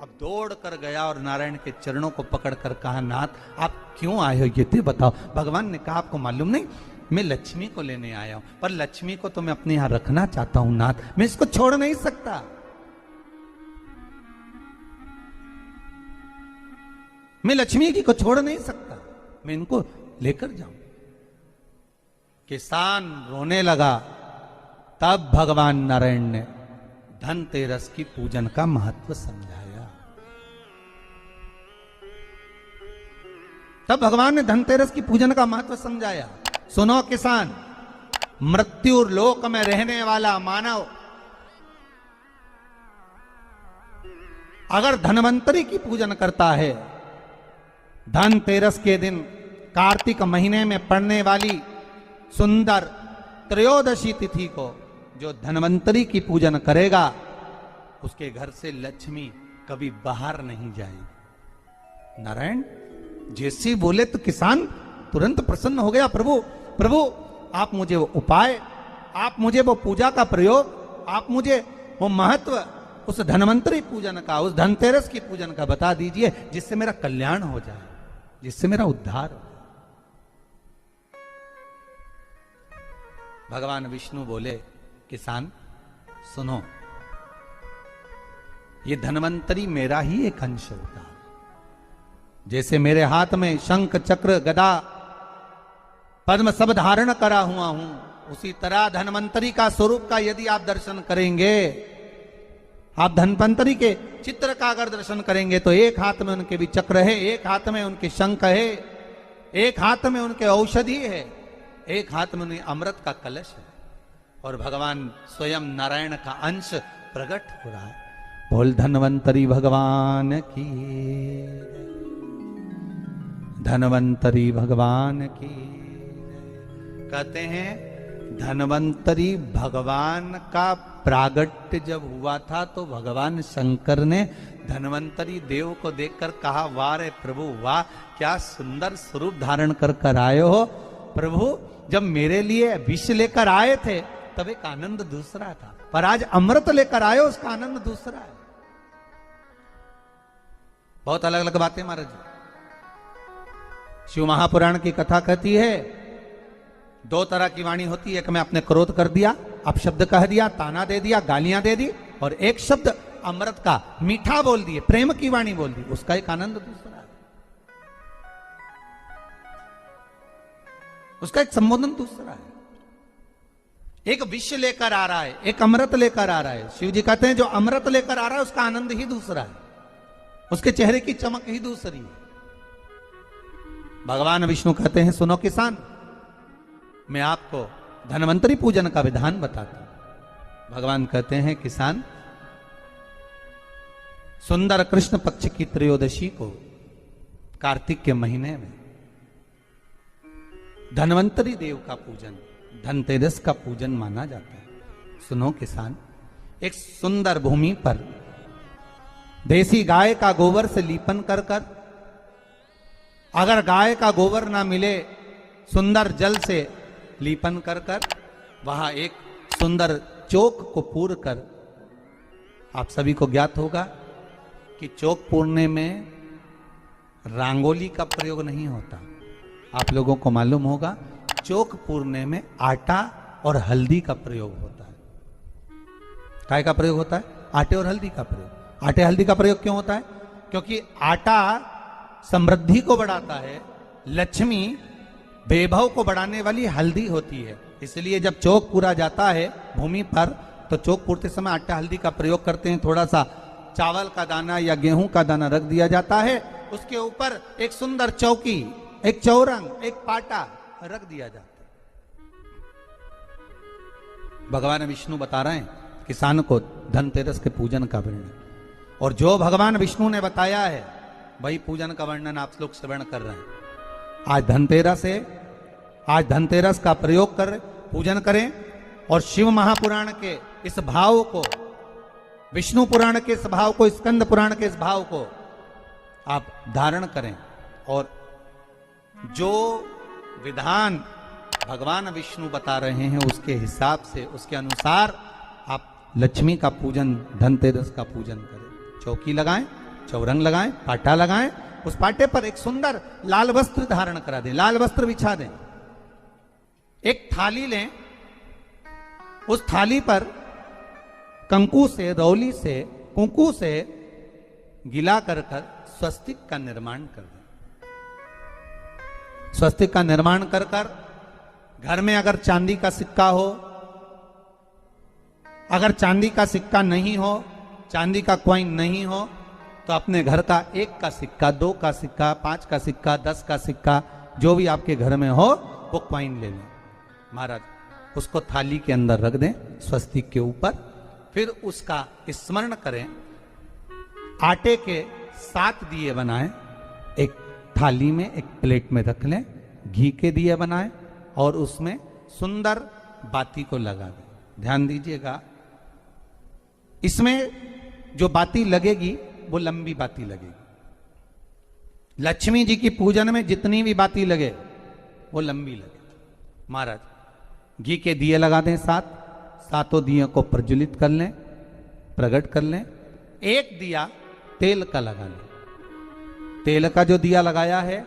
अब दौड़ कर गया और नारायण के चरणों को पकड़कर कहा, नाथ आप क्यों आए हो ये तो बताओ। भगवान ने कहा, आपको मालूम नहीं, मैं लक्ष्मी को लेने आया हूं, पर लक्ष्मी को तो मैं अपने यहां रखना चाहता हूं नाथ, मैं इसको छोड़ नहीं सकता। मैं लक्ष्मी जी को छोड़ नहीं सकता, मैं इनको लेकर जाऊं। किसान रोने लगा। तब भगवान नारायण ने धनतेरस की पूजन का महत्व समझाया। तब भगवान ने धनतेरस की पूजन का महत्व समझाया। सुनो किसान, मृत्यु लोक में रहने वाला मानव अगर धनवंतरी की पूजन करता है, धनतेरस के दिन कार्तिक महीने में पड़ने वाली सुंदर त्रयोदशी तिथि को जो धनवंतरी की पूजन करेगा, उसके घर से लक्ष्मी कभी बाहर नहीं जाएगी। नारायण जैसे बोले तो किसान तुरंत प्रसन्न हो गया। प्रभु प्रभु आप मुझे वो उपाय, आप मुझे वो पूजा का प्रयोग, आप मुझे वो महत्व उस धनवंतरी पूजन का, उस धनतेरस की पूजन का बता दीजिए, जिससे मेरा कल्याण हो जाए, जिससे मेरा उद्धार हो। भगवान विष्णु बोले, किसान सुनो, ये धनवंतरी मेरा ही एक अंश होता है। जैसे मेरे हाथ में शंख चक्र गदा पद्म सब धारण करा हुआ हूं, उसी तरह धनवंतरी का स्वरूप का यदि आप दर्शन करेंगे, आप धनवंतरी के चित्र का अगर दर्शन करेंगे, तो एक हाथ में उनके भी चक्र है, एक हाथ में उनके शंख है, एक हाथ में उनके औषधि है, एक हाथ में उन्हें अमृत का कलश है, और भगवान स्वयं नारायण का अंश प्रकट हो रहा है। बोल धनवंतरी भगवान की, धनवंतरी भगवान की। कहते हैं धनवंतरी भगवान का प्रागट्य जब हुआ था, तो भगवान शंकर ने धनवंतरी देव को देखकर कहा, वाह रे प्रभु वाह, क्या सुंदर स्वरूप धारण कर कर आए हो। प्रभु जब मेरे लिए विष लेकर आए थे तब एक आनंद दूसरा था, पर आज अमृत लेकर आए हो, उसका आनंद दूसरा है। बहुत अलग अलग बातें महाराज। शिव महापुराण की कथा कहती है, दो तरह की वाणी होती है, एक में आपने क्रोध कर दिया, अपशब्द कह दिया, ताना दे दिया, गालियां दे दी, और एक शब्द अमृत का मीठा बोल दिए, प्रेम की वाणी बोल दी, उसका एक आनंद दूसरा है, उसका एक संबोधन दूसरा है। एक विष लेकर आ रहा है, एक अमृत लेकर आ रहा है। शिव जी कहते हैं जो अमृत लेकर आ रहा है उसका आनंद ही दूसरा है, उसके चेहरे की चमक ही दूसरी है। भगवान विष्णु कहते हैं, सुनो किसान, मैं आपको धनवंतरी पूजन का विधान बताता हूं। भगवान कहते हैं, किसान सुंदर कृष्ण पक्ष की त्रयोदशी को कार्तिक के महीने में धनवंतरी देव का पूजन, धनतेरस का पूजन माना जाता है। सुनो किसान, एक सुंदर भूमि पर देसी गाय का गोबर से लीपन कर कर, अगर गाय का गोबर ना मिले, सुंदर जल से लीपन कर कर, वहां एक सुंदर चौक को पूर कर, आप सभी को ज्ञात होगा कि चौक पूरने में रंगोली का प्रयोग नहीं होता। आप लोगों को मालूम होगा चौक पूरने में आटा और हल्दी का प्रयोग होता है। काय का प्रयोग होता है? आटे और हल्दी का प्रयोग। आटे हल्दी का प्रयोग क्यों होता है? क्योंकि आटा समृद्धि को बढ़ाता है, लक्ष्मी वैभव को बढ़ाने वाली हल्दी होती है। इसलिए जब चौक पूरा जाता है भूमि पर, तो चौक पूरते समय आटा हल्दी का प्रयोग करते हैं। थोड़ा सा चावल का दाना या गेहूं का दाना रख दिया जाता है, उसके ऊपर एक सुंदर चौकी, एक चौरंग, एक पाटा रख दिया जाता है। भगवान विष्णु बता रहे हैं किसान को धनतेरस के पूजन का वर्णन, और जो भगवान विष्णु ने बताया है वही पूजन का वर्णन आप लोग श्रवण कर रहे हैं। आज धनतेरस है, आज धनतेरस का प्रयोग कर पूजन करें, और शिव महापुराण के इस भाव को, विष्णु पुराण के इस भाव को, स्कंद पुराण के इस भाव को आप धारण करें, और जो विधान भगवान विष्णु बता रहे हैं उसके हिसाब से, उसके अनुसार आप लक्ष्मी का पूजन, धनतेरस का पूजन करें। चौकी लगाएं, चौरंग लगाएं, पाटा लगाएं, उस पाटे पर एक सुंदर लाल वस्त्र धारण करा दें, लाल वस्त्र बिछा दें। एक थाली लें, उस थाली पर कंकु से, रौली से, कुंकू से गिला कर स्वस्तिक का निर्माण कर दें। स्वस्तिक का निर्माण कर घर में अगर चांदी का सिक्का हो, अगर चांदी का सिक्का नहीं हो, चांदी का कॉइन नहीं हो, तो अपने घर का 1 का सिक्का, 2 का सिक्का, 5 का सिक्का, 10 का सिक्का, जो भी आपके घर में हो वो कॉइन ले लें महाराज, उसको थाली के अंदर रख दें स्वस्तिक के ऊपर। फिर उसका स्मरण करें, आटे के 7 दिए बनाएं, एक थाली में, एक प्लेट में रख लें, घी के दिए बनाएं और उसमें सुंदर बाती को लगा दें। ध्यान दीजिएगा, इसमें जो बाती लगेगी वो लंबी बाती लगेगी। लक्ष्मी जी की पूजन में जितनी भी बाती लगे वो लंबी लगे। महाराज घी के दिए लगा दें 7, 7 दियों को प्रज्वलित कर लें, प्रकट कर लें। एक दिया तेल का लगा लें। तेल का जो दिया लगाया है,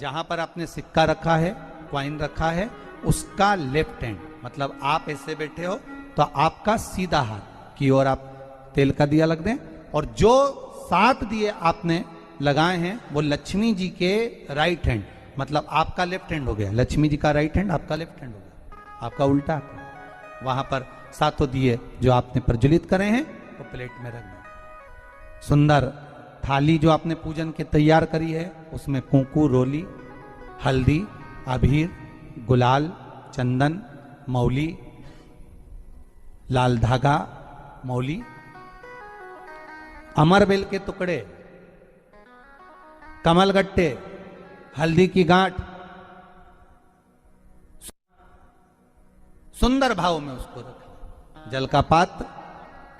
जहां पर आपने सिक्का रखा है, कॉइन रखा है, उसका लेफ्ट हैंड, मतलब आप ऐसे बैठे हो तो आपका सीधा हाथ की ओर आप तेल का दिया लग दें। और जो 7 दिए आपने लगाए हैं वो लक्ष्मी जी के राइट हैंड, मतलब आपका लेफ्ट हैंड हो गया, लक्ष्मी जी का राइट हैंड, आपका लेफ्ट हैंड हो गया, आपका उल्टा। वहां पर 7 दिए जो आपने प्रज्वलित करे हैं वो प्लेट में रख दें। सुंदर थाली जो आपने पूजन के तैयार करी है, उसमें कुंकू, रोली, हल्दी, अबीर, गुलाल, चंदन, मौली, लाल धागा, मौली, अमरबेल के टुकड़े, कमलगट्टे, हल्दी की गांठ, सुंदर भाव में उसको रखें। जल का पात्र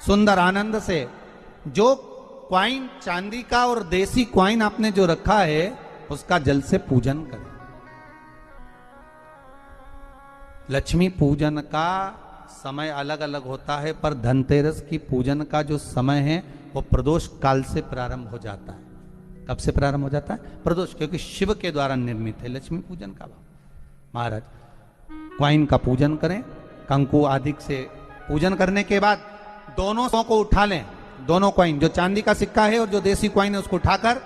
सुंदर आनंद से, जो क्वाइन चांदी का और देसी क्वाइन आपने जो रखा है उसका जल से पूजन करें। लक्ष्मी पूजन का समय अलग अलग होता है, पर धनतेरस की पूजन का जो समय है वो प्रदोष काल से प्रारंभ हो जाता है। कब से प्रारंभ हो जाता है? प्रदोष, क्योंकि शिव के द्वारा निर्मित है लक्ष्मी पूजन का भाव। महाराज क्वाइन का पूजन करें, कंकु आदि से पूजन करने के बाद दोनों सौ को उठा लें। दोनों क्वाइन, जो चांदी का सिक्का है और जो देसी क्वाइन है, उसको उठाकर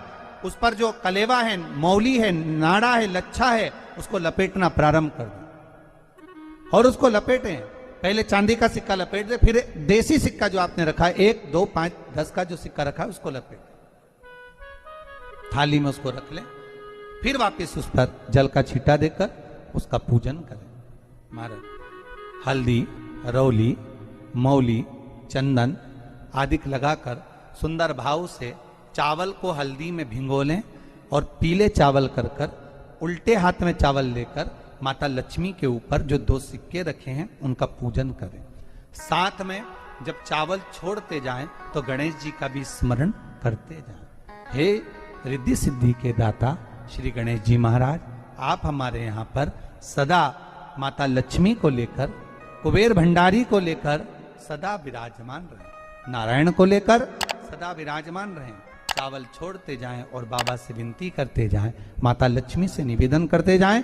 उस पर जो कलेवा है, मौली है, नाड़ा है, लच्छा है, उसको लपेटना प्रारंभ कर दें और उसको लपेटें। पहले चांदी का सिक्का लपेट दे, फिर देसी सिक्का जो आपने रखा है 1, 2, 5, 10 का जो सिक्का रखा है उसको लपेट थाली में, उसको रख लें। फिर वापस उस पर जल का छींटा देकर उसका पूजन करें। महाराज हल्दी, रौली, मौली, चंदन आदि लगाकर सुंदर भाव से चावल को हल्दी में भिगो लें और पीले चावल कर उल्टे हाथ में चावल लेकर माता लक्ष्मी के ऊपर जो 2 सिक्के रखे हैं उनका पूजन करें। साथ में जब चावल छोड़ते जाएं तो गणेश जी का भी स्मरण करते जाएं। हे रिद्धि सिद्धि के दाता श्री गणेश जी महाराज, आप हमारे यहाँ पर सदा माता लक्ष्मी को लेकर, कुबेर भंडारी को लेकर सदा विराजमान रहें, नारायण को लेकर सदा विराजमान रहें। चावल छोड़ते जाएं और बाबा से विनती करते जाएं, माता लक्ष्मी से निवेदन करते जाएं,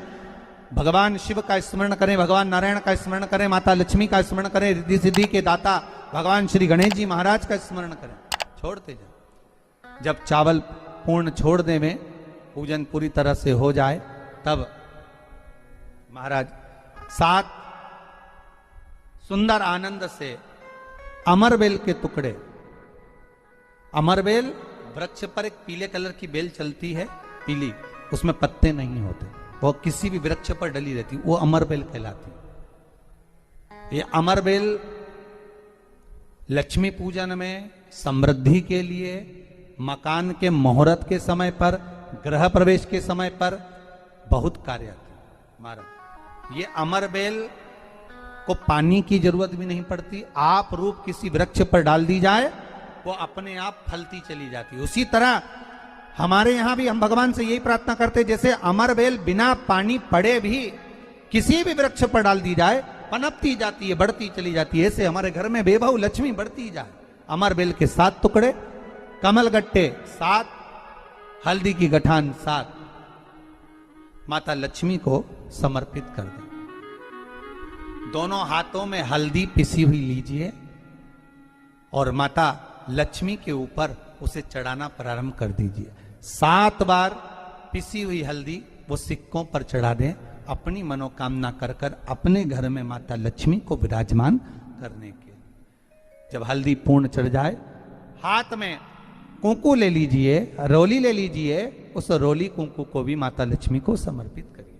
भगवान शिव का स्मरण करें, भगवान नारायण का स्मरण करें, माता लक्ष्मी का स्मरण करें, रिद्धि सिद्धि के दाता भगवान श्री गणेश जी महाराज का स्मरण करें, छोड़ते जाएं। जब चावल पूर्ण छोड़ देवें, पूजन पूरी तरह से हो जाए, तब महाराज 7 सुंदर आनंद से अमरबेल के टुकड़े, अमरबेल वृक्ष पर एक पीले कलर की बेल चलती है, पीली, उसमें पत्ते नहीं होते, वो किसी भी वृक्ष पर डली रहती, वो अमरबेल कहलाती। ये अमरबेल लक्ष्मी पूजन में, समृद्धि के लिए, मकान के मुहूर्त के समय पर, गृह प्रवेश के समय पर बहुत कार्य आते हैं। महाराज ये अमरबेल को पानी की जरूरत भी नहीं पड़ती, आप रूप किसी वृक्ष पर डाल दी जाए वो अपने आप फलती चली जाती है। उसी तरह हमारे यहां भी हम भगवान से यही प्रार्थना करते, जैसे अमरबेल बिना पानी पड़े भी किसी भी वृक्ष पर डाल दी जाए पनपती जाती है, बढ़ती चली जाती है, ऐसे हमारे घर में बेभव लक्ष्मी बढ़ती जाए। अमरबेल के 7 टुकड़े कमल गट्टे 7, हल्दी की गठान 7 माता लक्ष्मी को समर्पित कर दें। दोनों हाथों में हल्दी पिसी हुई लीजिए और माता लक्ष्मी के ऊपर उसे चढ़ाना प्रारंभ कर दीजिए। 7 बार पिसी हुई हल्दी वो सिक्कों पर चढ़ा दें, अपनी मनोकामना कर कर अपने घर में माता लक्ष्मी को विराजमान करने के। जब हल्दी पूर्ण चढ़ जाए, हाथ में कुंकू ले लीजिए, रोली ले लीजिए, उस रोली कुंकू को भी माता लक्ष्मी को समर्पित करिए।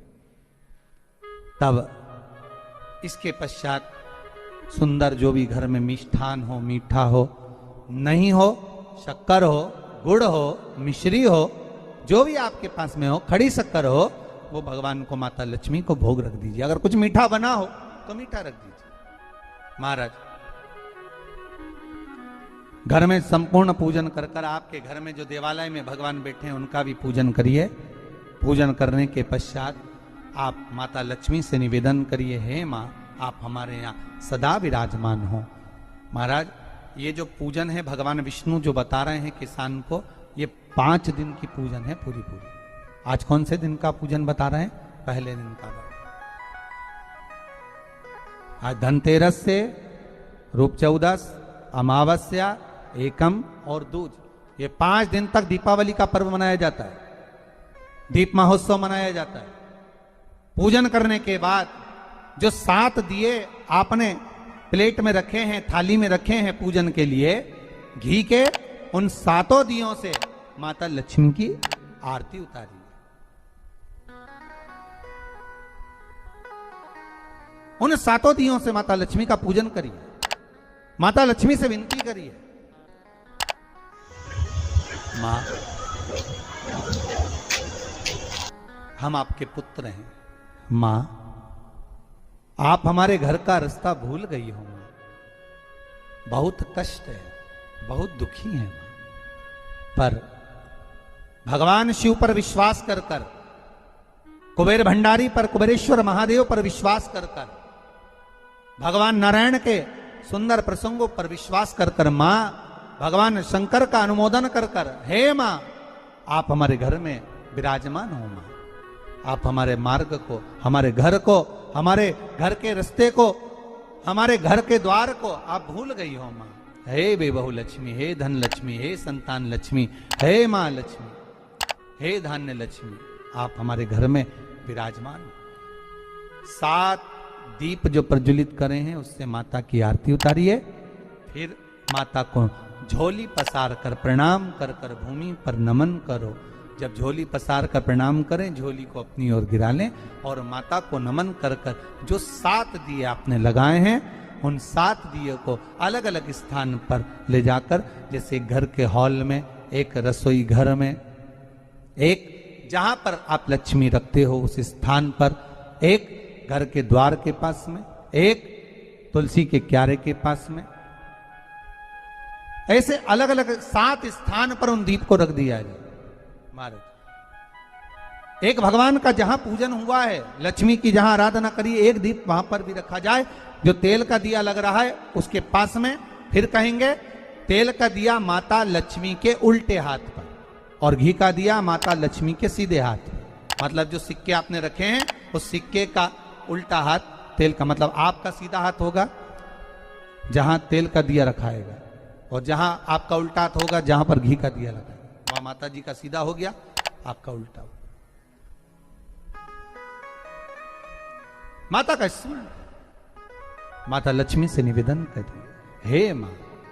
तब इसके पश्चात सुंदर जो भी घर में मिष्ठान हो, मीठा हो, नहीं हो, शक्कर हो, गुड़ हो, मिश्री हो, जो भी आपके पास में हो, खड़ी शक्कर हो, वो भगवान को माता लक्ष्मी को भोग रख दीजिए। अगर कुछ मीठा बना हो तो मीठा रख दीजिए। महाराज घर में संपूर्ण पूजन कर कर आपके घर में जो देवालय में भगवान बैठे हैं उनका भी पूजन करिए। पूजन करने के पश्चात आप माता लक्ष्मी से निवेदन करिए, हे माँ आप हमारे यहाँ सदा विराजमान हो। महाराज ये जो पूजन है भगवान विष्णु जो बता रहे हैं किसान को, ये 5 दिन की पूजन है पूरी। आज कौन से दिन का पूजन बता रहे हैं? पहले दिन का। आज धनतेरस से रूप चौदस, अमावस्या, एकम और दूज, ये 5 दिन तक दीपावली का पर्व मनाया जाता है, दीप महोत्सव मनाया जाता है। पूजन करने के बाद जो 7 दिए आपने प्लेट में रखे हैं, थाली में रखे हैं पूजन के लिए, घी के उन 7 दियों से माता लक्ष्मी की आरती उतारिए। उन 7 दियों से माता लक्ष्मी का पूजन करिए। माता लक्ष्मी से विनती करिए, मां हम आपके पुत्र हैं, मां आप हमारे घर का रास्ता भूल गई हो, बहुत कष्ट है, बहुत दुखी है, पर भगवान शिव पर विश्वास कर कर, कुबेर भंडारी पर, कुबेरेश्वर महादेव पर विश्वास कर कर, भगवान नारायण के सुंदर प्रसंगों पर विश्वास कर कर, मां भगवान शंकर का अनुमोदन कर कर, हे मां आप हमारे घर में विराजमान हो, मां आप हमारे मार्ग को, हमारे घर को, हमारे घर के रास्ते को, हमारे घर के द्वार को आप भूल गई हो मां। हे बेबहू लक्ष्मी, हे धन लक्ष्मी, हे संतान लक्ष्मी, हे मां लक्ष्मी, हे धान्य लक्ष्मी, आप हमारे घर में विराजमान हो। 7 दीप जो प्रज्वलित करे हैं उससे माता की आरती उतारिए। फिर माता को झोली पसार कर प्रणाम कर कर भूमि पर नमन करो। जब झोली पसार कर प्रणाम करें, झोली को अपनी ओर गिरा लें और माता को नमन कर कर जो 7 दिए आपने लगाए हैं उन 7 दिए को अलग अलग स्थान पर ले जाकर, जैसे घर के हॉल में, एक रसोई घर में, एक जहां पर आप लक्ष्मी रखते हो उस स्थान पर, एक घर के द्वार के पास में, एक तुलसी के क्यारे के पास में, ऐसे अलग अलग 7 स्थान पर उन दीप को रख दिया जाए। महाराज एक भगवान का जहां पूजन हुआ है, लक्ष्मी की जहां आराधना करी, एक दीप वहां पर भी रखा जाए। जो तेल का दिया लग रहा है उसके पास में, फिर कहेंगे तेल का दिया माता लक्ष्मी के उल्टे हाथ पर और घी का दिया माता लक्ष्मी के सीधे हाथ पर। मतलब जो सिक्के आपने रखे हैं उस सिक्के का उल्टा हाथ तेल का, मतलब आपका सीधा हाथ होगा जहां तेल का दिया रखाएगा, और जहां आपका उल्टा हाथ होगा जहां पर घी का दिया लगा, वहां माता जी का सीधा हो गया, आपका उल्टा हो। माता का स्मरण, माता लक्ष्मी से निवेदन करिए, हे मां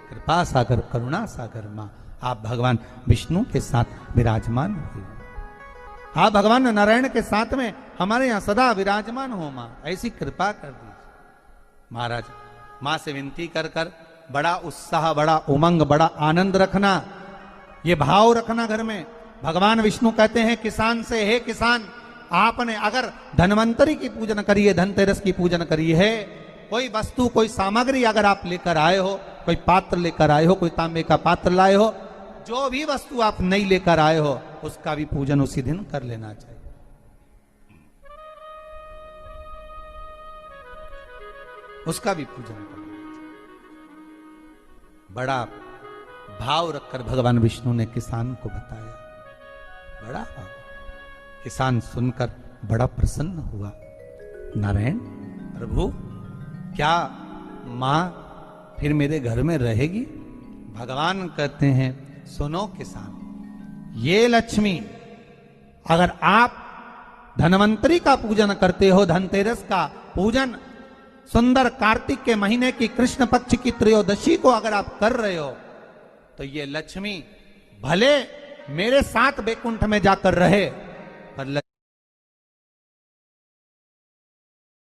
कृपा सागर, करुणा सागर, मां आप भगवान विष्णु के साथ विराजमान हुए, आप भगवान नारायण के साथ में हमारे यहां सदा विराजमान हो, मां ऐसी कृपा कर दीजिए। महाराज मां से विनती कर कर बड़ा उत्साह, बड़ा उमंग, बड़ा आनंद रखना, ये भाव रखना घर में। भगवान विष्णु कहते हैं किसान से, हे किसान आपने अगर धनवंतरी की पूजन करी है, धनतेरस की पूजन करी है, कोई वस्तु, कोई सामग्री अगर आप लेकर आए हो, कोई पात्र लेकर आए हो, कोई तांबे का पात्र लाए हो, जो भी वस्तु आप नहीं लेकर आए हो उसका भी पूजन उसी दिन कर लेना चाहिए। उसका भी पूजन करना चाहिए। बड़ा भाव रखकर भगवान विष्णु ने किसान को बताया। बड़ा भाव। किसान सुनकर बड़ा प्रसन्न हुआ। नारायण प्रभु, क्या मां फिर मेरे घर में रहेगी? भगवान कहते हैं, सुनो किसान, ये लक्ष्मी, अगर आप धनवंतरी का पूजन करते हो, धनतेरस का पूजन सुंदर कार्तिक के महीने की कृष्ण पक्ष की त्रयोदशी को अगर आप कर रहे हो, तो ये लक्ष्मी भले मेरे साथ बैकुंठ में जाकर रहे, पर